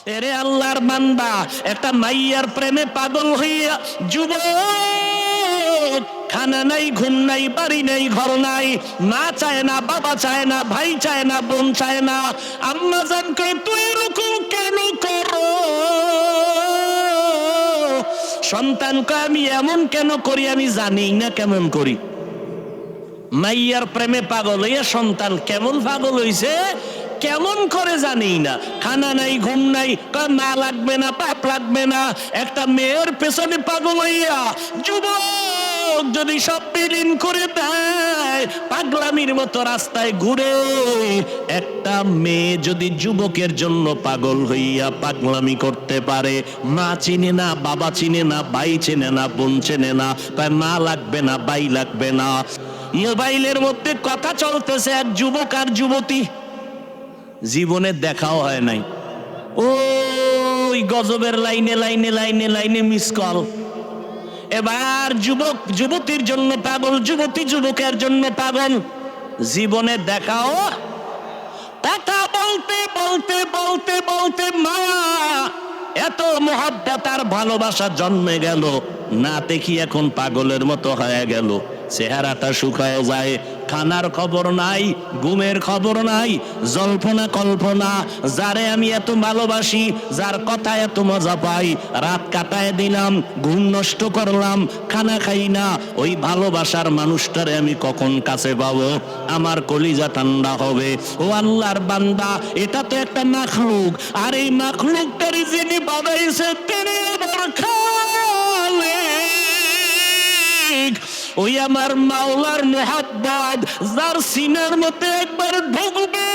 এরে আল্লাহর বান্দা, একটা মাইয়ার প্রেমে পাগল হইয়া যুবক, খানা নাই, ঘুম নাই, বাড়ি নাই, ঘর নাই, মা চায় না, বাবা চায় না, ভাই চায় না, বোন চায় না। আম্মা জান কই তুই এরকম কেন করো? সন্তান কয় আমি এমন কেন করি আমি জানি না কেমন করি। মাইয়ার প্রেমে পাগল হইয়া সন্তান কেমন পাগল হইছে কেমন করে জানি না। খানা নাই, ঘুম নাই, মা লাগবে না, বাপ লাগবে না। একটা মেয়ের পেছনে পাগল হইয়া যুবক যদি সব বিলীন করে দেয়, পাগলামির মতো রাস্তায় ঘুরে। একটা মেয়ে যদি যুবকের জন্য পাগল হইয়া পাগলামি করতে পারে, মা চিনে না, বাবা চিনে না, ভাই চিনে না, বোন চিনে না, তাই মা লাগবে না, ভাই লাগবে না। মোবাইলের মধ্যে কথা চলতেছে, এক যুবক আর যুবতী, জীবনে দেখাও হয় নাই, ওই গজবের লাইনে লাইনে লাইনে লাইনে মিস কল। এবার যুবক যুবতীর জন্য পাগল, যুবতী যুবকের জন্য পাগল, জীবনে দেখাও। কথা বলতে বলতে বলতে বলতে মায়া, এত মহব্বত আর ভালোবাসা জন্মে গেল, না দেখি এখন পাগলের মতো হয়ে গেল। চেহারাটা শুকায় যায়, খানার খবর নাই, ঘুমের খবর নাই, জল্পনা কল্পনা। যারে আমি এত ভালোবাসি, যার কথা এত মজা পাই, রাত কাটায় দিলাম, ঘুম নষ্ট করলাম, খানা খাই না, ওই ভালোবাসার মানুষটারে আমি কখন কাছে পাবো, আমার কলিজা ঠান্ডা হবে। ও আল্লাহর বান্দা, এটা তো একটা মাখলুক, আর এই মাখলুকটারই যিনি বানাইছে তিনি আমার খালিক। ওই আমার মাওলার মোহাব্বত যার সিনার মধ্যে একবার ঢুকবে,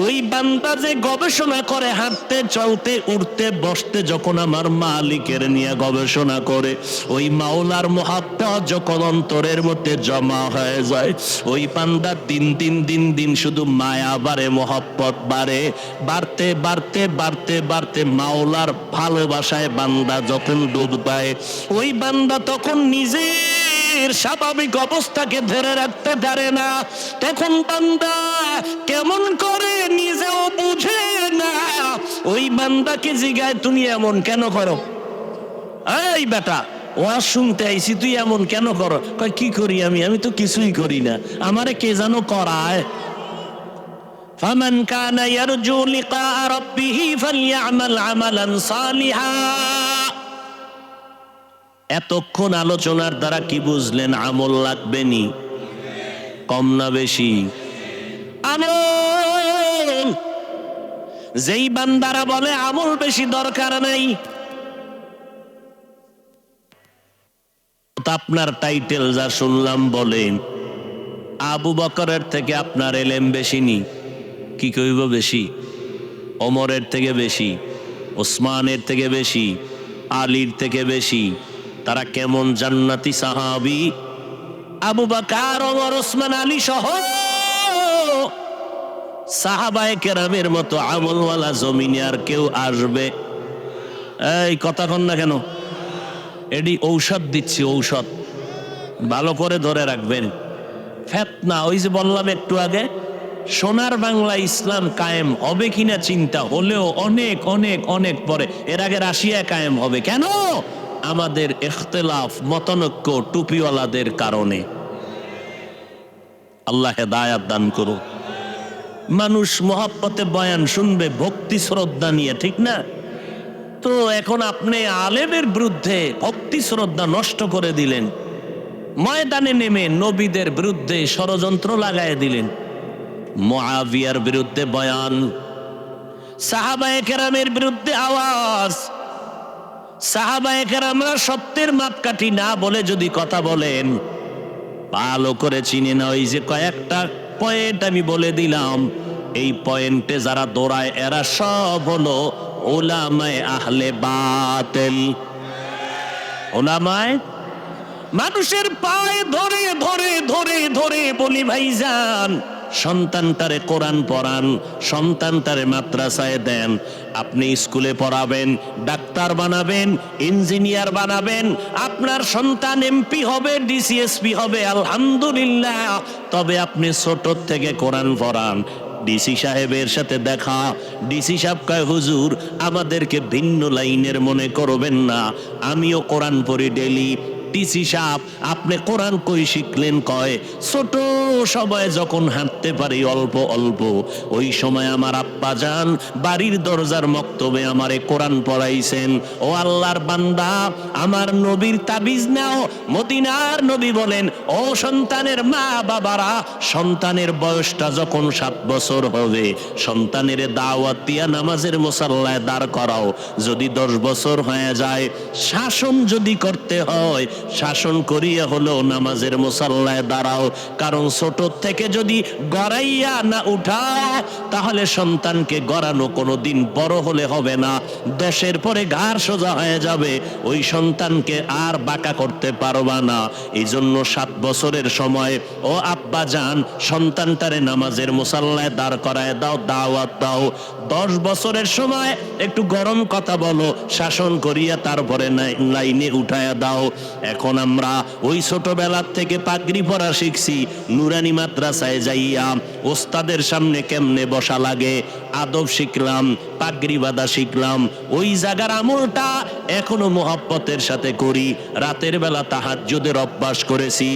ওই বান্দা যে গবেষণা করে হাঁটতে চলতে উঠতে বসতে, যখন আমার মালিকের নিয়ে গবেষণা করে, ওই মাওলার মোহাব্বত যখন অন্তরের মধ্যে জমা হয়ে যায়, ওই বান্দা দিন দিন দিন দিন শুধু মায়া বাড়ে, মোহাব্বত বাড়ে, বাড়তে বাড়তে বাড়তে বাড়তে মাওলার ভালোবাসায় বান্দা যখন ডুব দেয়, ওই বান্দা তখন নিজের স্বাভাবিক অবস্থাকে ধরে রাখতে পারে না। তখন বান্দা কেমন করে নিজেও বুঝে না। ওই বান্দাকে জিগায় তুমি এমন কেন করো? এই বেটা, ওয়াজ শুনতে আইছি, তুই এমন কেন করো? কয় কি করি আমি? আমি তো কিছুই করি না, আমারে কে জানো করায়। ফামান কানা ইয়ারজু লিকা রাব্বিহি ফালইআমাল আমালান সালিহা। এতক্ষণ আলোচনার দ্বারা কি বুঝলেন? আমল লাগবে নি, কম না বেশি? আমল। যেই বান্দারা বলে আমল বেশি দরকার নাই, আপনার টাইটেল যা শুনলাম বলেন আবু বকরের থেকে আপনার এলেম বেশি নি, কি কইব বেশি? ওমরের থেকে বেশি, ওসমানের থেকে বেশি, আলীর থেকে বেশি। তারা কেমন জান্নাতি সাহাবী? আবু বকর, ওমর, ওসমান, আলী সহ সাহাবায়ে কেরামের মতো আমলওয়ালা জমিনে আর কেউ আসবে? এই কথা কন না কেন? এডি ঔষধ দিচ্ছি, ঔষধ ভালো করে ধরে রাখবেন। ফেতনা, ওই যে বললাম একটু আগে, সোনার বাংলা ইসলাম কায়েম হবে কিনা চিন্তা হলেও অনেক অনেক অনেক পরে। এর আগে রাশিয়া কায়েম হবে কেন? আমাদের ইখতিলাফ, মতানৈক্য, টুপিওয়ালাদের কারণে। আল্লাহ হেদায়াত দান করুন। মানুষ মহব্বতে বয়ান শুনবে ভক্তি শ্রদ্ধা নিয়ে, ঠিক না? তো এখন আপনি আলেমের বিরুদ্ধে ভক্তি শ্রদ্ধা নষ্ট করে দিলেন, ময়দানে নেমে নবীদের বিরুদ্ধে ষড়যন্ত্র লাগায় দিলেন। মুআবিয়ার বিরুদ্ধে বয়ান, সাহাবায়ে কেরামের বিরুদ্ধে আওয়াজ। সাহাবায়ে কেরামরা সত্যের মাপকাঠি না বলে যদি কথা বলেন, ভালো করে চিনে না। ওই যে কয়েকটা পয়েন্ট আমি বলে দিলাম, এই পয়েন্টে যারা দৌড়ায় এরা সব হলো উলামায়ে আহলে বাতিল। উলামায়ে, মানুষের পায়ে ধরে ধরে ধরে ধরে বলি ভাইজান, সন্তানটারে কোরআন পড়ান, সন্তানটারে মাদ্রাসায় দেন। আপনি স্কুলে পড়াবেন, ডাক্তার বানাবেন, ইঞ্জিনিয়ার বানাবেন, আপনার সন্তান এমপি হবে, ডিসিএসপি হবে, আলহামদুলিল্লাহ। তবে আপনি ছোট থেকে কোরআন পড়ান, ডিসি সাহেবের সাথে দেখা। ডিসি সাহেব কয়, হুজুর আমাদেরকে ভিন্ন লাইনের মনে করবেন না, আমিও কোরআন পড়ি ডেলি। ডিসি সাহেব, আপনি কোরআন কই শিখলেন? কয়, ছোট সবাই যখন হাঁটতে পারি অল্প অল্প, ওই সময় আমার আব্বা যান বাড়ির দরজার মক্তবে আমারে কোরআন পড়াইছেন। ও আল্লাহর বান্দা, আমার নবীর তাবিজ নাও। মদিনার নবী বলেন, ও সন্তানের মা বাবারা, সন্তানের বয়সটা যখন 7 বছর হবে, সন্তানের দাওয়াত দিয়া নামাজের মুসাল্লায় দাঁড় করাও। যদি 10 বছর হয়ে যায়, শাসন যদি করতে হয়, শাসন করিয়া হলেও নামাজের মুসাল্লায় দাঁড়াও। কারণ ছোট থেকে যদি গড়াইয়া না উঠাও, তাহলে সন্তানকে গড়ানো কোনোদিন বড় হলে হবে না। 10-এর পরে ঘাড় সোজা হয়ে যাবে, ওই সন্তানকে আর বাঁকা করতে পারবা না। এই জন্য 7 বছরের সময় ও আব্বা যান সন্তানটারে নামাজের মুসাল্লায় দাঁড় করায় দাও, দাওয়াত দাও। 10 বছরের সময় একটু গরম কথা বলো, শাসন করিয়া তারপরে লাইনে উঠায়া দাও। এখন আমরা ওই ছোটবেলার থেকে পাগড়ি পরা শিখছি, নুরানি মাদ্রাসায় যাইয়া ওস্তাদের সামনে কেমনে বসা লাগে আদব শিখলাম, পাগড়ি বাঁধা শিখলাম। ওই জায়গার আমলটা এখনো মোহাব্বতের সাথে করি। রাতের বেলা তাহাজ্জুদের অভ্যাস করেছি।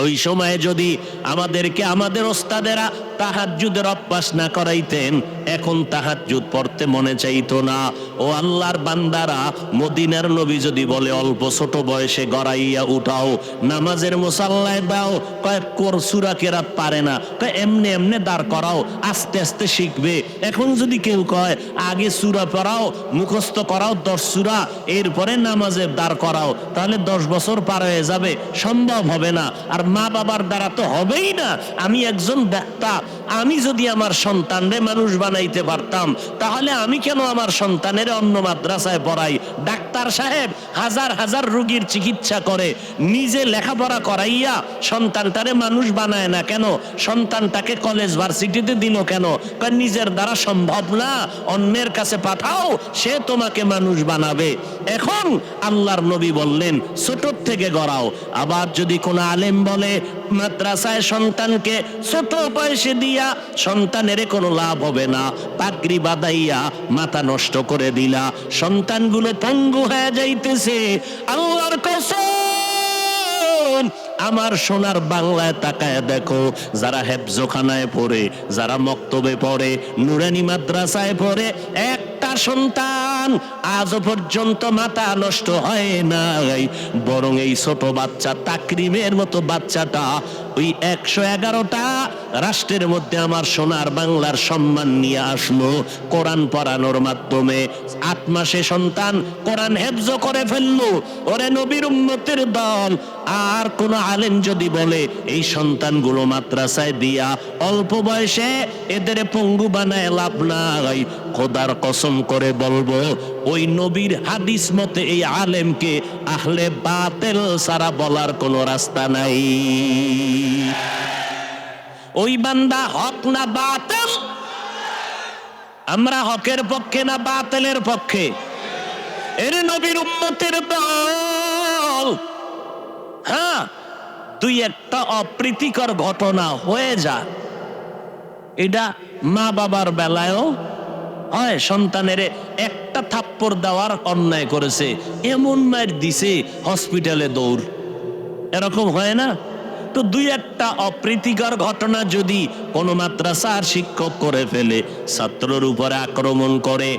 ওই সময়ে যদি আমাদেরকে আমাদের ওস্তাদেরা তাহাজ্জুদের অভ্যাস না করাইতেন, এখন তাহাজ্জুদ পড়তে মনে চাইতো না। ও আল্লাহর বান্দারা, মদিনার নবী যদি বলে অল্প ছোট বয়সে গড়াইয়া উঠাও, নামাজের মুসাল্লায় দাও, কয় সূরা কেরাত পারে না, কয় এমনে এমনে দাঁড় করাও, আস্তে আস্তে শিখবে। এখন যদি কেউ কয় আগে সূরা পড়াও, মুখস্থ করাও 10 সূরা, এরপরে নামাজে দাঁড় করাও, তাহলে 10 বছর পার হয়ে যাবে, সম্ভব হবে না। আর মা বাবার দ্বারা তো হবেই না। আমি একজন বক্তা, আমি যদি আমার সন্তানরে মানুষ বানাইতে পারতাম, তাহলে আমি কেন আমার সন্তানের অন্য মাদ্রাসায় পড়াই? ডাক্তার সাহেব হাজার হাজার রোগীর চিকিৎসা করে, নিজে লেখাপড়া করাইয়া সন্তানটারে মানুষ বানায় না কেন? সন্তানটাকে কলেজ ভার্সিটিতে দিল কেন? কারণ নিজের দ্বারা সম্ভব না, অন্যের কাছে পাঠাও, সে তোমাকে মানুষ বানাবে। এখন আল্লাহর নবী বললেন ছোট থেকে গড়াও। আবার যদি কোনো আলেম বলে মাদ্রাসায় সন্তানকে ছোট বয়সে দিয়া সন্তানের কোনো লাভ হবে না, পাগড়ি বাঁধাইয়া মাথা নষ্ট করে দিলা, সন্তানগুলো পঙ্গু হয়ে যাইতেছে, আল্লাহর কসম, আমার সোনার বাংলায় তাকায় দেখো, যারা হেফজখানায় পড়ে, যারা মক্তবে পড়ে, নুরানি মাদ্রাসায় পড়ে, একটা সন্তান আজও পর্যন্ত মাথা নষ্ট হয় নাই। বরং এই ছোট বাচ্চা তাকরিমের মতো বাচ্চাটা ওই 111টা রাষ্ট্রের মধ্যে আমার সোনার বাংলার সম্মান নিয়ে আসলো কোরআন পড়ানোর মাধ্যমে। 8 মাসে সন্তান কোরআন হেফজ করে ফেললো। ওরে নবীর উম্মতের দল, আর কোন আলেম যদি বলে এই সন্তানগুলো মাদ্রাসায় দিয়া অল্প বয়সে এদের পঙ্গু বানায় লাভ নাই, খোদার কসম করে বলবো ওই নবীর হাদিস মতে এই আলেমকে আহলে বাতিল সারা বলার কোনো রাস্তা নাই। ওই বান্দা হক না বাতিল? আমরা হকের পক্ষে না বাতিলের পক্ষে? এর নবীর উম্মতের দল। হ্যাঁ, 2-1টা অপ্রীতিকর ঘটনা হয়ে যা, এটা মা বাবার বেলায়ও হয়। সন্তানের একটা থাপ্পড় দেওয়ার অন্যায় করেছে, এমন মার দিছে হসপিটালে দৌড়, এরকম হয় না? তো 2-1টা অপ্রীতিকর ঘটনা যদি কোনো মাদ্রাসার শিক্ষক করে ফেলে, ছাত্রর উপরে আক্রমণ করে,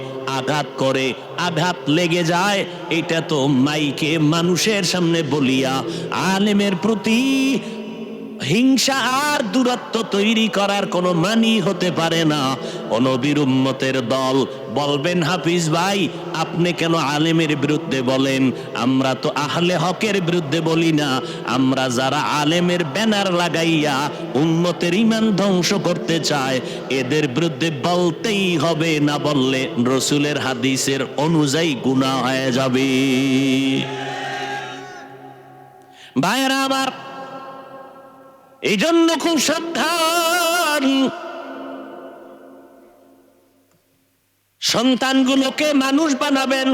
আঘাত লেগে যায়, এটা তো মাইকে মানুষের সামনে বলিয়া আলেমের প্রতি হিংসা আর দূরত্ব তৈরি করার কোনো মানি হতে পারে না। নবীর উম্মতের দল বলবেন, হাফিজ ভাই আপনি কেন আলেমের বিরুদ্ধে বলেন? আমরা তো আহলে হকের বিরুদ্ধে বলি না, আমরা যারা আলেমের ব্যানার লাগাইয়া উম্মতের ঈমান ধ্বংস করতে চায় এদের বিরুদ্ধে বলতেই হবে, না বললে রাসূলের হাদিসের অনুযায়ী গুনাহ হয়ে যাবে। ভাইরা আমার, এই জন্য খুব সাবধান, সন্তানগুলোকে মানুষ বানাবেন।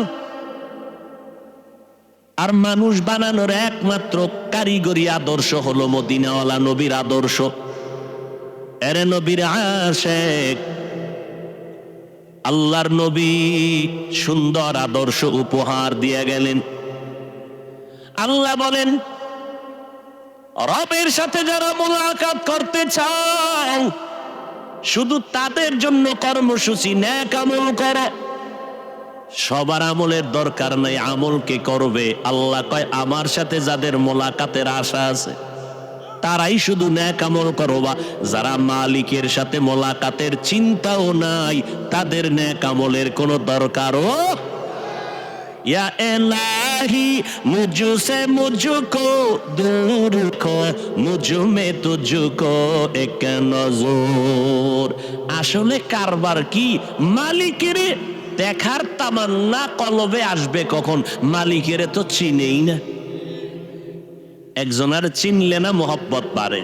আর মানুষ বানানোর একমাত্র কারিগরি আদর্শ হলো মদিনাওয়ালা নবীর আদর্শ। এরে নবীর আশিক, আল্লাহর নবী সুন্দর আদর্শ উপহার দিয়ে গেলেন। আল্লাহ বলেন, রবের সাথে যারা মুলাকাত করতে চায় শুধু তাদের জন্য কর্মসূচি নেক আমল করো। সবার আমলের দরকার নাই, আমলকে করবে। আল্লাহ কয়, আমার সাথে যাদের মোলাকাতের আশা আছে তারাই শুধু নেক আমল করবা। যারা মালিকের সাথে মোলাকাতের চিন্তাও নাই তাদের নেক আমলের কোনো দরকারও। या इलाही मुझसे मुझको दूर को मुझ में तुझको एक नजर। আসলে কারবার কি? মালিকের দেখার তামান্না কলবে আসবে কখন? মালিকের তো চিনেই না। একজনের চিনলে না মোহাব্বত বাড়ে,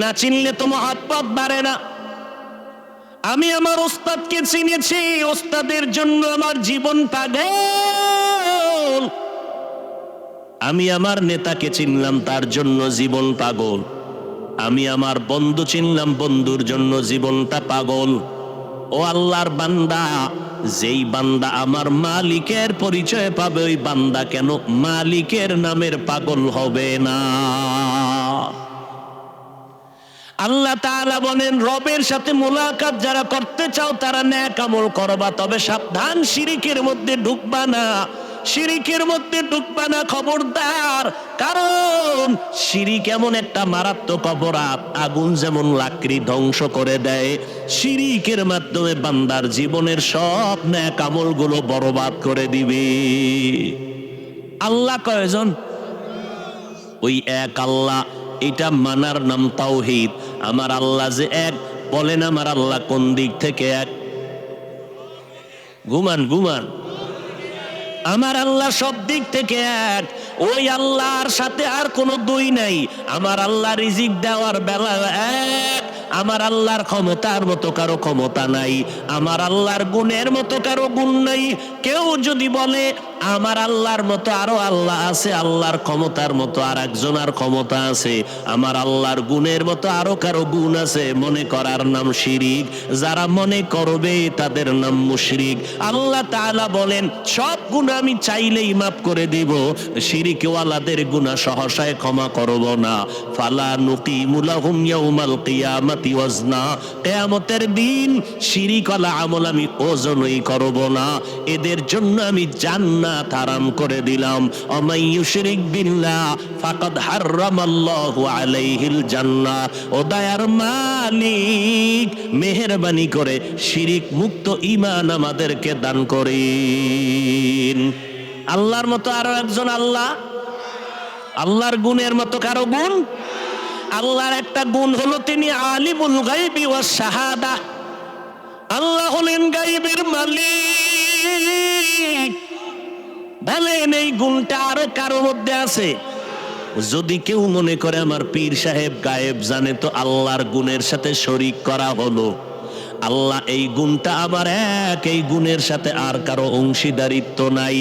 না চিনলে তো মোহাব্বত বাড়ে না। আমি আমার ওস্তাদকে চিনেছি, ওস্তাদের জন্য আমার জীবন পাগল। আমি আমার নেতাকে চিনলাম, তার জন্য জীবন পাগল। আমি আমার বন্ধু চিনলাম, বন্ধুর জন্য জীবনটা পাগল। ও আল্লাহর বান্দা, যেই বান্দা আমার মালিকের পরিচয় পাবে ওই বান্দা কেন মালিকের নামের পাগল হবে না? আল্লাহ তাআলা বলেন, রবের সাথে মুলাকাত যারা করতে চাও তারা নেক আমল করবা, তবে সাবধান, শিরিকের মধ্যে ঢুকবা না। শিরিকের মধ্যে ঢুকবা না, খবরদার। কারণ শিরিক এমন একটা মারাত্মক অপরাধ, আগুন যেমন লাকড়ি ধ্বংস করে দেয়, শিরিকের মাধ্যমে বান্দার জীবনের সব নেক আমলগুলো বরবাদ করে দিবে। আল্লাহ কয়জন? ওই এক আল্লাহ। এটা মানার নাম তাওহীদ। আমার আল্লাহ যে এক, বলেন আমার আল্লাহ কোন দিক থেকে এক? ঘুমান। আমার আল্লাহ সব দিক থেকে এক। ওই আল্লাহর সাথে আর কোনো দুই নাই। আমার আল্লাহ রিজিক দেওয়ার বেলা এক। আমার আল্লাহর ক্ষমতার মতো কারো ক্ষমতা নাই। আমার আল্লাহর গুণের মতো কারো গুণ নাই। কেউ যদি বলে আমার আল্লাহর মতো আরো আল্লাহ আছে, আল্লাহর ক্ষমতার মতো আর একজনের ক্ষমতা আছে, আমার আল্লাহর গুণের মতো আরো কারো গুণ আছে, মনে করার নাম শিরিক। যারা মনে করবে তাদের নাম মুশরিক। আল্লাহ তাআলা বলেন, সব গুণ আমি চাইলেই মাফ করে দিব, শিরিকওয়ালাদের গুনাহ সহসায় ক্ষমা করব না। ফালা নুকিমু লাহুম ইয়াউমাল কিয়ামাতি ওয়াজনা। কিয়ামতের দিন শিরিকওয়ালা আমল আমি ওজনই করব না, এদের জন্য আমি জান্নাত হারাম করে দিলাম। ওমাই ইউশরিক বিল্লাহ ফাকাদ হারামাল্লাহু আলাইহিল জান্নাহ। ও দয়ার মালিক, মেহেরবানি করে শিরিক মুক্ত ঈমান আমাদেরকে দান করেন। আল্লাহর মতো আরো একজন আল্লাহ, আল্লাহর গুণের মতো কারো গুণ? আল্লাহর একটা গুণ হলো তিনি আলিমুল গায়বি ওয়াস শাহাদা। আল্লাহ হলেন গায়বের মালিক। বলেন এই গুণটা আরো কারো মধ্যে আছে? যদি কেউ মনে করে আমার পীর সাহেব গায়েব জানে, তো আল্লাহর গুণের সাথে শরীক করা হলো। আল্লাহ এই গুণটা আমার এক, এই গুণের সাথে আর কারো অংশীদারিত্ব নাই।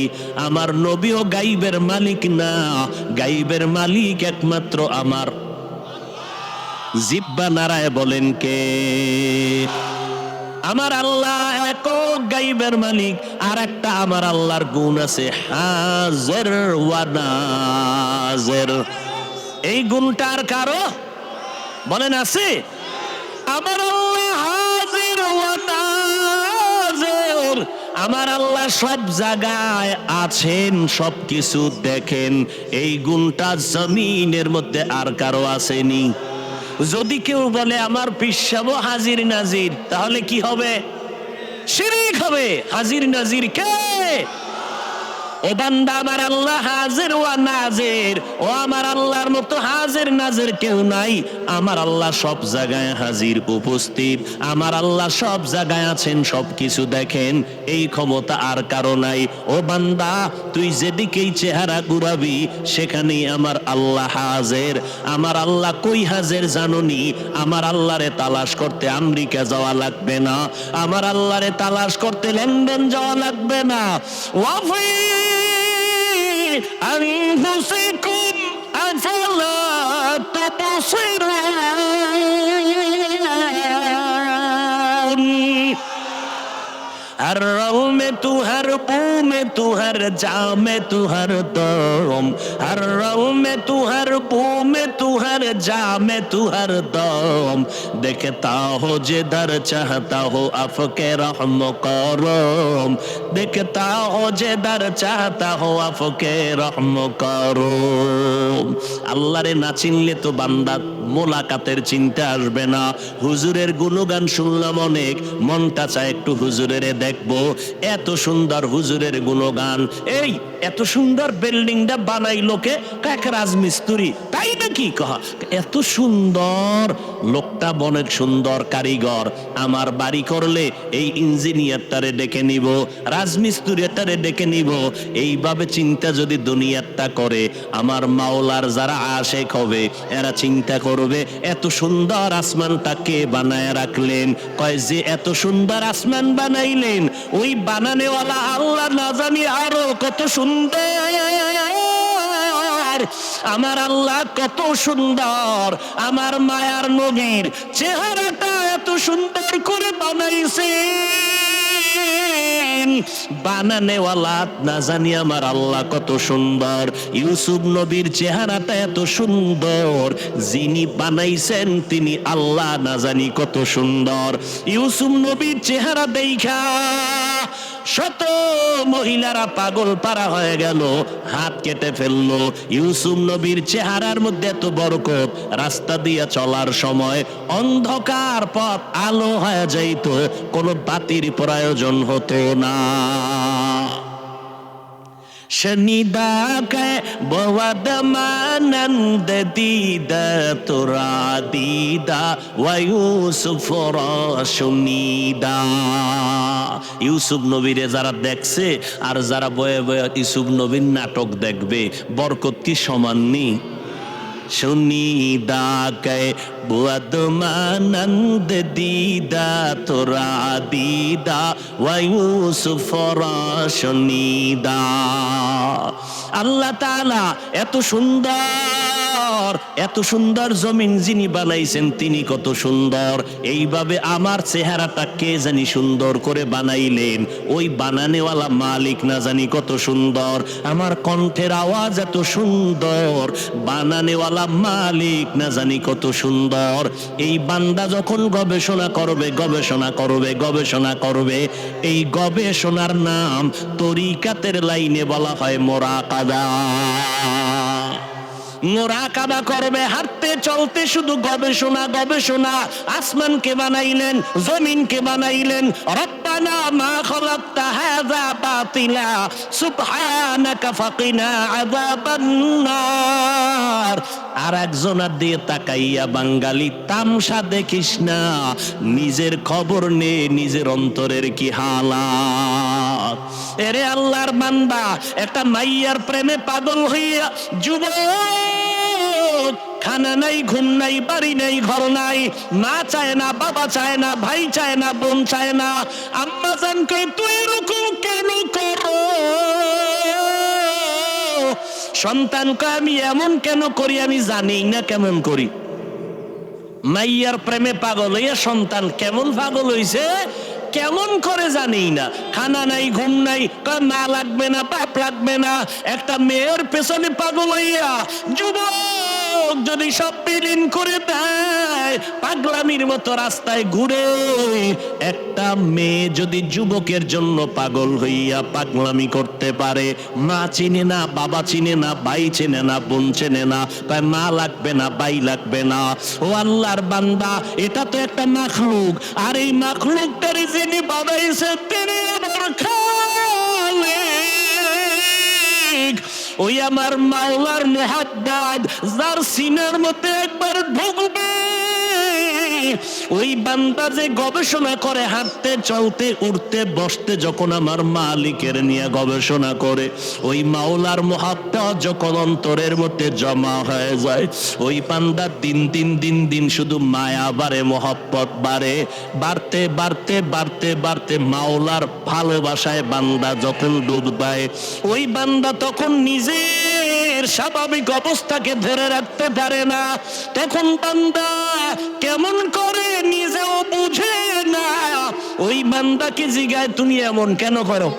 আমার নবীও গাইবের মালিক না, গাইবের মালিক একমাত্র আমার। জিব্বা নারায় বলেন কে? আমার আল্লাহ একক গাইবের মালিক। আর একটা আমার আল্লাহর গুণ আছে, হাজির ওয়া নাজির। এই গুণটা আর কারো বলেন আছে? আমার আল্লাহ হাজির ওয়া নাজির। আমার আল্লাহ সব জায়গায় আছেন, সব কিছু দেখেন। এই গুণটা জমিনের মধ্যে আর কারো আসেনি। যদি কেউ বলে আমার পিসাব হাজির নাজির, তাহলে কি হবে? শিরিক হবে। হাজির নাজির কে? ও বান্দা, আমার আল্লাহ হাজির ওয়া নাজির। ও আমার আল্লাহর মতো হাজির নাজির কেউ নাই। আমার আল্লাহ সব জায়গায় হাজির, উপস্থিত। আমার আল্লাহ সব জায়গায় আছেন, সব কিছু দেখেন। এই ক্ষমতা আর কারো নাই। ও বান্দা, তুই যেদিকেই চেহারা ঘুরাবি সেখানেই আমার আল্লাহ হাজির। আমার আল্লাহ কই হাজির জানোনি? আমার আল্লাহরে তালাশ করতে আমেরিকা যাওয়া লাগবে না, আমার আল্লাহরে তালাশ করতে লন্ডন যাওয়া লাগবে না। ওয়াফি أنفسكم أفلا تبصرون। हर रौ में तू, हर बू में तू, हर जा में तू, हर दम, हर रौ में तू, हर बू में तू, हर जा में तू, हर दम, देखता हो जिधर चाहता हो आपके रहम करम, देखता हो जिधर चाहता हो आपके रहम करम। আল্লাহ রে না চিনলে তো বান্দা মোলাকাতের চিন্তা আসবে না। হুজুরের গুণগান শুনলাম অনেক, মনটা চায় একটু হুজুরের দেখবো। এত সুন্দর হুজুরের গুণগান, এই এত সুন্দর বিল্ডিংটা বানাইলো কে? এক রাজমিস্ত্রি, তাই নাকি? কহ এত সুন্দর লোকটা, অনেক সুন্দর কারিগর। আমার বাড়ি করলে এই ইঞ্জিনিয়ারটারে ডেকে নিব, রাজমিস্ত্রিটারে ডেকে নিব। এইভাবে চিন্তা যদি দুনিয়াটা করে, আমার মাওলার যারা আশেক হবে এরা চিন্তা করবে এত সুন্দর আসমানটা কে বানায় রাখলেন। কয় যে এত সুন্দর আসমান বানাইলেন, ওই বানানেওয়ালা আল্লাহ না জানি আরো কত সুন্দর। আমার আল্লাহ কত সুন্দর, আমার মায়ার নবীর চেহারাটা এত সুন্দর করে বানাইছে। বানানেওয়ালা না জানি আমার আল্লাহ কত সুন্দর। ইউসুফ নবীর চেহারাটা এত সুন্দর, যিনি বানাইছেন তিনি আল্লাহ না জানি কত সুন্দর। ইউসুফ নবীর চেহারা দেখা শত মহিলারা পাগল পারা হয়ে গেল, হাত কেটে ফেললো। ইউসুফ নবীর চেহারার মধ্যে এত বরকত, রাস্তা দিয়ে চলার সময় অন্ধকার পথ আলো হয়ে যাইত, কোনো বাতির প্রয়োজন হতো না। शनिदा के बवद मानंद दीदा तुरा दीदा व यूसुफ सुनीदा। ইউসুফ নবীরে যারা দেখছে আর যারা বয়ে বয়ে ইউসুফ নবীর নাটক দেখবে, বরকত কি সমান নেই? सुनीदा के बुअद मानंद दीदा तुरा दीदा व यूसुफ सुनीदा। আল্লাহ তাআলা এত সুন্দর, এত সুন্দর জমিন যিনি বানাইছেন তিনি কত সুন্দর। এইভাবে আমার চেহারাটা কে জানি সুন্দর করে বানাইলেন, ওই বানানেওয়ালা মালিক না জানি কত সুন্দর। আমার কণ্ঠের আওয়াজ এত সুন্দর, বানানেওয়ালা মালিক না জানি কত সুন্দর। এই বান্দা যখন গবেষণা করবে, গবেষণা করবে, গবেষণা করবে, এই গবেষণার নাম তরিকাতের লাইনে বলা হয় মুরাকাবা। মুরাকাবা করবে, হাঁটতে চলতে শুধু গবেষণা গবেষণা। আসমানকে বানাইলেন, জমিনকে বানাইলেন। রব্বানা মা খালাকতা হাযা বাতিলা সুবহানাকা ফাকিনা আযাবান নার। আর একজনের দিয়ে তাকাইয়া বাঙালি তামসা দেখিস না, নিজের খবর নে নিজের অন্তরের কি হালাত। এরে আল্লাহর বান্দা, একটা মাইয়ার প্রেমে পাগল হইয়া যুবক, খানা নাই, ঘুম নাই, বাড়ি নাই, ঘর নাই, মা চায় না, বাবা চায় না, ভাই চায় না, বোন চায় না। আম্মা জান কই তুই এরকম কেন করো? সন্তানকে আমি এমন কেন করি আমি জানি না কেমন করি। মাইয়ার প্রেমে পাগল হইয়া সন্তান কেমন পাগল হইছে কেমন করে জানি না। খানা নাই, ঘুম নাই, মা লাগবে না, বাপ লাগবে না। একটা মেয়ের পেছনে পাগল হইয়া যুবক যদি সব বিলীন করে দেয়, পাগলামির মতো রাস্তায় ঘুরে। একটা মেয়ে যদি যুবকের জন্য পাগল হইয়া পাগলামি করতে পারে, মা চিনে না, বাবা চিনে না, ভাই চিনে না, বোন চিনে না, তাই মা লাগবে না, ভাই লাগবে না। ও আল্লাহর বান্দা, এটা তো একটা মাখলুক, আর এই মাখলুকটারে যিনি বানাইছে তিনি আমার খালিক। ওই আমার মাওলার মুহাদ্দাদ যার সিনার মধ্যে একবার ঢুকবে, ওই বান্দা যে গবেষণা করে হাঁটতে চলতে উঠতে বসতে, যখন আমার মালিকের নিয়ে গবেষণা করে, ওই মাওলার মুহাব্বত যখন অন্তরের মধ্যে জমা হয়ে যায়, ওই বান্দা দিন দিন দিন দিন শুধু মায়া বাড়ে, মুহাব্বত বাড়ে, বাড়তে বাড়তে বাড়তে বাড়তে মাওলার ভালোবাসায় বান্দা যখন ডুব দেয়, ওই বান্দা তখন নিজের স্বাভাবিক অবস্থাকে ধরে রাখতে পারে না। তখন বান্দা কেমন করে নিজেও বুঝে না, ওই বান্দাকে জিগায় তুমি এমন কেন করো?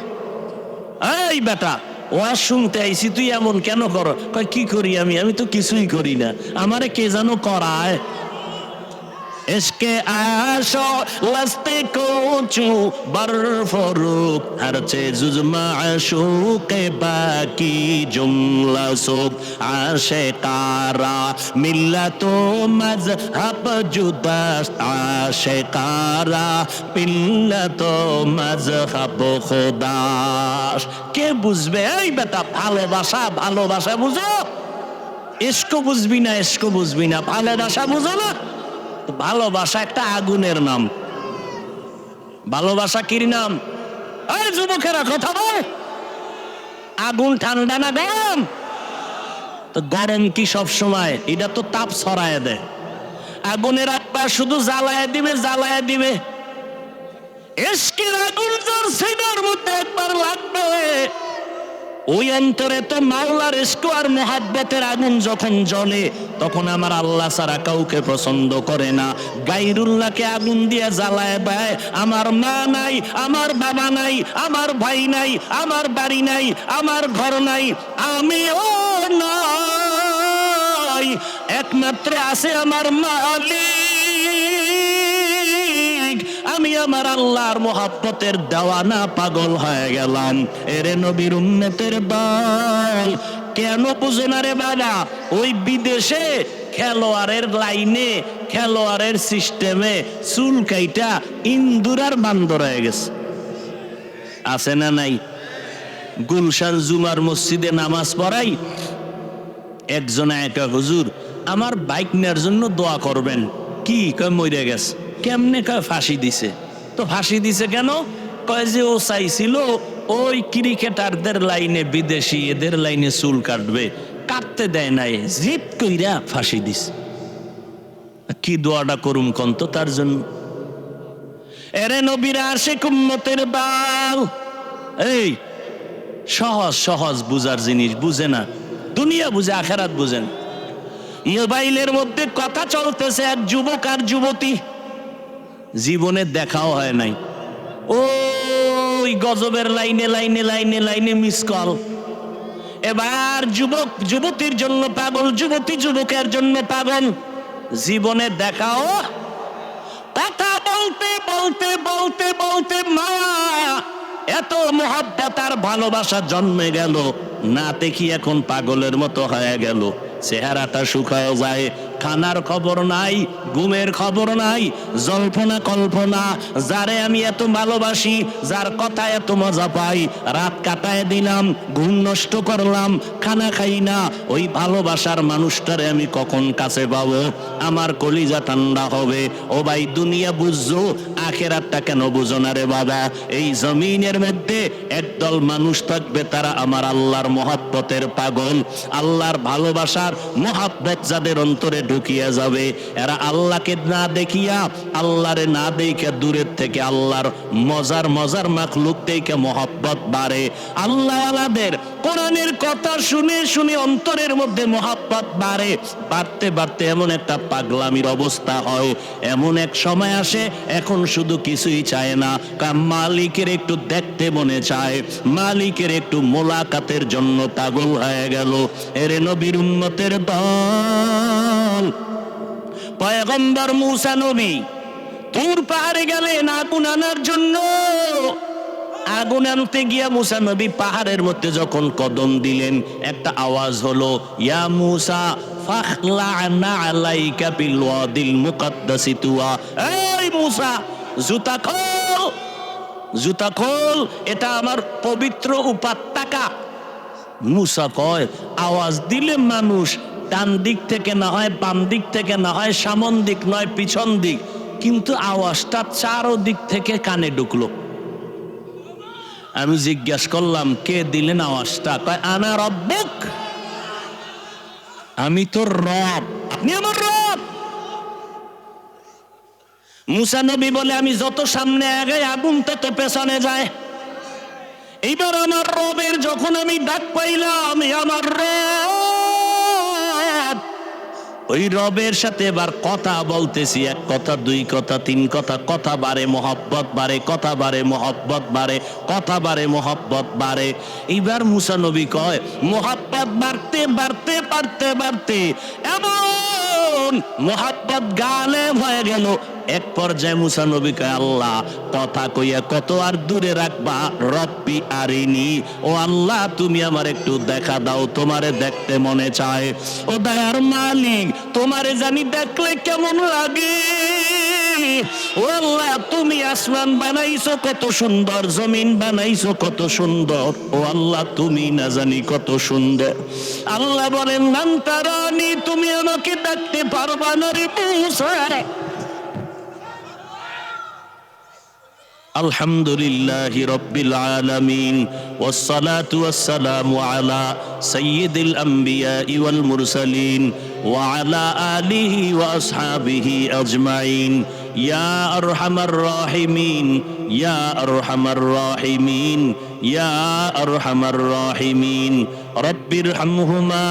এই বেটা, ওয়াজ শুনতে আইছি, তুই এমন কেন করো? কয় কি করি আমি? আমি তো কিছুই করি না, আমারে কে জানো করায়। इसके आशो लस्ते को चू बरफरूक हर चीज़ माशूक बाकी जुमला सुख आशिकारा मिल्लतो मज़हब जुदा आशिकारा मिल्लतो मज़हब खुदा। কে বুঝবে? এই বেটা, ভালোবাসা ভালোবাসা বুঝো, ইশক বুঝবি না, ইশক বুঝবি না, ভালোবাসা বুঝো না। ভালোবাসা একটা আগুনের নাম। ভালোবাসা কির নাম? এই যুবকেরা কথা বল, আগুন ঠান্ডা না গরম? তো গরম কি সব সময়? এটা তো তাপ ছড়ায় দেয়। আগুনের একবার শুধু জ্বালায় দিবে, জ্বালায় দিবে। ইশকের আগুন যার সিনার মধ্যে একবার লাগবে, ওই অন্তরে তো মাওলার ইশক আর মুহাব্বতের আগুন যখন জ্বলে, তখন আমার আল্লাহ ছাড়া কাউকে পছন্দ করে না। গায়রুল্লাহকে আগুন দিয়ে জ্বালায় দেয়। আমার মা নাই, আমার বাবা নাই, আমার ভাই নাই, আমার বাড়ি নাই, আমার ঘর নাই, আমিও নাই, একমাত্র আছে আমার মালিক। আমি আমার আল্লাহর মোহাব্বতের দেওয়ানা, পাগল হয়ে গেলাম। এরে নবীর উম্মতের দল, কেন বুঝো না রে বাবা? ওই বিদেশে খেলোয়াড়ের লাইনে, খেলোয়াড়ের সিস্টেমে চুল কাইটা ইন্দুরার বান্দর হয়ে গেছে, আছে না নাই? গুলশান জুমার মসজিদে নামাজ পড়াই, একজন একা, হুজুর আমার বাইক নেওয়ার জন্য দোয়া করবেন। কি কয়? মরে গেছে। কেমনে? কয় ফাঁসি দিছে। তো ফাঁসি দিছে কেন? কয় যে ও চাইছিল ওই ক্রিকেটারদের লাইনে, বিদেশি এদের লাইনে চুল কাটবে, কাটতে দেয় নাই, জিদ কইরা ফাঁসি দিছে। কি দোয়াটা করুম কন্ত তার জন্য? এরে নবীর আশিক উম্মতের দল, এই সহজ সহজ বুঝার জিনিস বুঝে না, দুনিয়া বুঝে, আখেরাত বুঝেন। মোবাইলের মধ্যে কথা চলতেছে, এক যুবক আর যুবতী, জীবনে দেখাও হয় নাই, ওই গজবের লাইনে লাইনে লাইনে লাইনে মিস কল। এবার যুবক যুবতীর জন্য পাগল, যুবতী যুবকের জন্য পাগল, জীবনে দেখাও। কথা বলতে বলতে বলতে বলতে মায়া, এত মহব্বত আর ভালোবাসা জন্মে গেল, না দেখি এখন পাগলের মতো হয়ে গেল। চেহারাটা শুকায় যায়, খানার খবর নাই, ঘুমের খবর নাই, জল্পনা কল্পনা। যারে আমি এত ভালোবাসি, যার কথা এত মজা পাই, রাত কাটায় দিলাম, ঘুম নষ্ট করলাম, খানা খাই না, ওই ভালোবাসার মানুষটারে আমি কখন কাছে পাবো? আমার কলিজা ঠান্ডা হবে। ও ভাই, দুনিয়া বুঝছো, আখেরাতটা কেন বুঝো না রে বাবা? এই জমিনের মধ্যে একদল মানুষ থাকবে, তারা আমার আল্লাহর মহব্বতের পাগল, আল্লাহর ভালোবাসার মহব্বত যাদের অন্তরে ঢুকিয়া যাবে, এরা আল্লাহকে না দেখিয়া, আল্লাহরে না দেখে দূরের থেকে আল্লাহর মজার মজার মাখলুক দেখে মহব্বত বাড়ে। আল্লাহ আলাদের কোরআনের কথা শুনে শুনে অন্তরের মধ্যে মহব্বত বাড়ে, বাড়তে বাড়তে এমন একটা পাগলামির অবস্থা হয়। এমন এক সময় আসে, এখন শুধু কিছুই চায় না, মালিকের একটু দেখতে মনে চায়, মালিকের একটু মোলাকাতের জন্য পাগল হয়ে গেল। এরে নবীর উম্মতের দল, পয়গম্বর মূসা নবী তুর পাহাড়ে গেলেন আগুন আনার জন্য। আগুন আনতে গিয়া মূসা নবী পাহাড়ের মধ্যে যখন কদম দিলেন, একটা আওয়াজ হলো, ইয়া মূসা ফাখলা'না আলাইকা বিল ওয়াদিল মুকাদ্দাসি তুয়া। এই মূসা, জুতা খোল, জুতা খোল, এটা আমার পবিত্র উপত্যকা। মূসা কয়, আওয়াজ দিলে মানুষ ডান দিক থেকে না হয়, বাম দিক থেকে না হয়, সামন দিক নয় পিছন দিক, কিন্তু আওয়াজটা চারো দিক থেকে কানে ঢুকলো। আমি জিজ্ঞাসা করলাম, কে দিলেন আওয়াজটা? কয়, আনা রব্বুক, আমি তোর রব, আপনি আমার রব। মূসা নবী বলে, আমি যত সামনে আগাই আগুন তত পেছনে যায়। এইবার আমার রবের যখন আমি ডাক পাইলাম, আমার রব, ওই রবের সাথে এবার কথা বলতেছি, এক কথা দুই কথা তিন কথা, কথা বাড়ে মহব্বত বাড়ে, কথা বাড়ে মহব্বত বাড়ে, কথা বাড়ে মহব্বত বাড়ে। এবার মুসা নবী কয় মহব্বত বাড়তে বাড়তে বাড়তে বাড়তে এমন মহব্বত গালেব হয়ে গেল, এক পর্যায়ে মুসা নবী কয় আল্লাহ কথা কইয়া কত আর দূরে রাখবা, রব্বি আরিনি, ও আল্লাহ তুমি আমার একটু দেখা দাও, তোমারে দেখতে মনে চায়। ও দয়ার মালিক তোমারে জানি দেখলে কেমন লাগে। ও আল্লাহ তুমি আসমান বানাইছো কত সুন্দর, জমিন বানাইছো কত সুন্দর, ও আল্লাহ তুমি না জানি কত সুন্দর। আল্লাহ বলেন লান তারানি, তুমি আমাকে দেখতে পারবা না রে মুসা। আলহামদুলিল্লাহি রাব্বিল আলামিন ওয়াসসালাতু ওয়াসসালামু আলা সাইয়্যিদিল আমবিয়া ওয়াল মুরসালিন ওয়া আলা আলিহি ওয়া আসহাবিহি আজমাইন। ইয়া আরহামার রাহিমিন, ইয়া আরহামার রাহিমিন, ইয়া আরহামার রাহিমিন। রব্বিরহামহুমা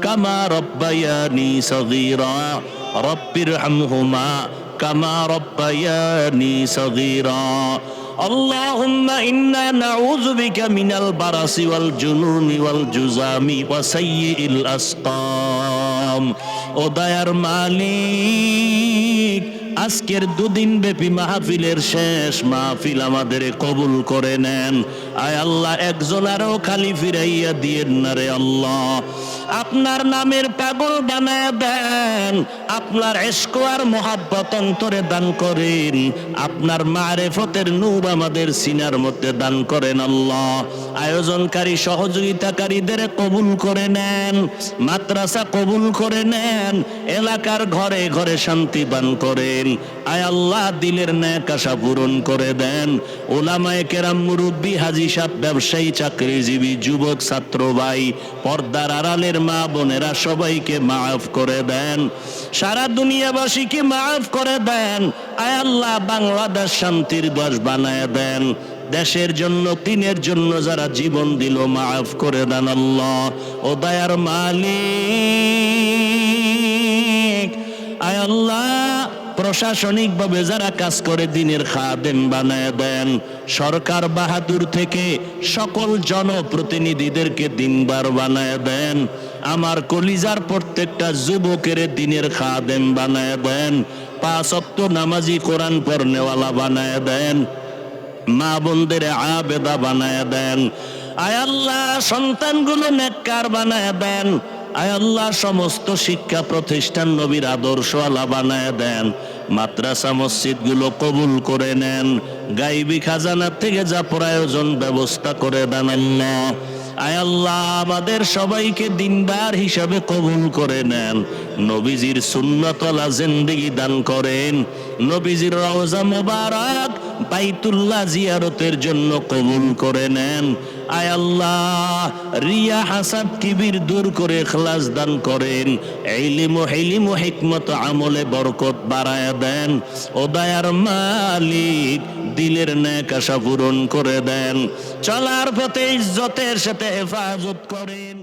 কামা রাব্বায়ানি সগীরা, রব্বিরহামহুমা কামা রব্বায়ানি সগীরা। আল্লাহুম্মা ইন্না নাউযু বিকা মিনাল বারাসি ওয়াল জুনুনি ওয়াল জুযামি ওয়া সাইয়্যিল আসকাম। ও দয়ার মালিক আজকের দুদিন ব্যাপী মাহফিলের শেষ মাহফিল আমাদের কবুল করে নেন। আয় আল্লাহ একজন আরো খালি ফিরাইয়া দিয়েন না রে আল্লাহ। আপনার নামের পাগল বানায় দেন, আপনার ইশক আর মহব্বত অন্তরে দান করেন, আপনার মারিফতের নূর আমাদের সিনার মধ্যে দান করেন আল্লাহ। আয়োজনকারী সহযোগিতাকারীদের কবুল করে নেন, মাদ্রাসা কবুল করে নেন, এলাকার ঘরে ঘরে শান্তি দান করেন। আয় আল্লাহ দিলের নেক আশা পূরণ করে দেন। উলামায়ে কেরাম, মুরব্বী, হাজী সাহেব, ব্যবসায়ী, চাকরিজীবী, যুবক, ছাত্র ভাই, পর্দার আড়ালের মা বোনেরা সবাইকে মাফ করে দেন, সারা দুনিয়াবাসীকে মাফ করে দেন। আয় আল্লাহ বাংলাদেশ শান্তির দেশ বানায় দেন। দেশের জন্য, দিনের জন্য যারা জীবন দিল মাফ করে দেন আল্লাহ। ও দয়ার মালিক আয় আল্লাহ প্রশাসনিক ভাবে যারা কাজ করে দিনের খাদেম বানায় দেন। সরকার বাহাদুর থেকে সকল জনপ্রতিনিধিদেরকে দিনদার বানায় দেন। আমার কলিজার প্রত্যেকটা যুবকের দিনের খাদেম বানায় দেন। 5 ওয়াক্ত নামাজি, কোরআন পড়নেওয়ালা বানায় দেন। মা বোনদের আবেদা বানায় দেন। আয় আল্লাহ সন্তানগুলো নেককার বানায় দেন। আয় আল্লাহ সমস্ত শিক্ষা প্রতিষ্ঠান নবীর আদর্শওয়ালা বানায় দেন। মাদ্রাসা মসজিদগুলো কবুল করে নেন। গাইবী খাজানা থেকে যা প্রয়োজন ব্যবস্থা করে দেন আল্লাহ। আয় আল্লাহ আমাদের সবাইকে দিনদার হিসাবে কবুল করে নেন। নবীজির সুন্নতওয়ালা জিন্দেগি দান করেন। নবীজির রওজা মুবারক বাইতুল্লাহ জিয়ারতের জন্য কবুল করে নেন। আয় আল্লাহ রিয়া হাসাদ কিবির দূর করে ইখলাস দান করেন। ইলম ও হিলম ও হিকমত আমলে বরকত বাড়ায় দেন। ও দয়ার মালিক দিলের নেক আশা পূরণ করে দেন। চলার পথে ইজ্জতের সাথে হেফাজত করেন।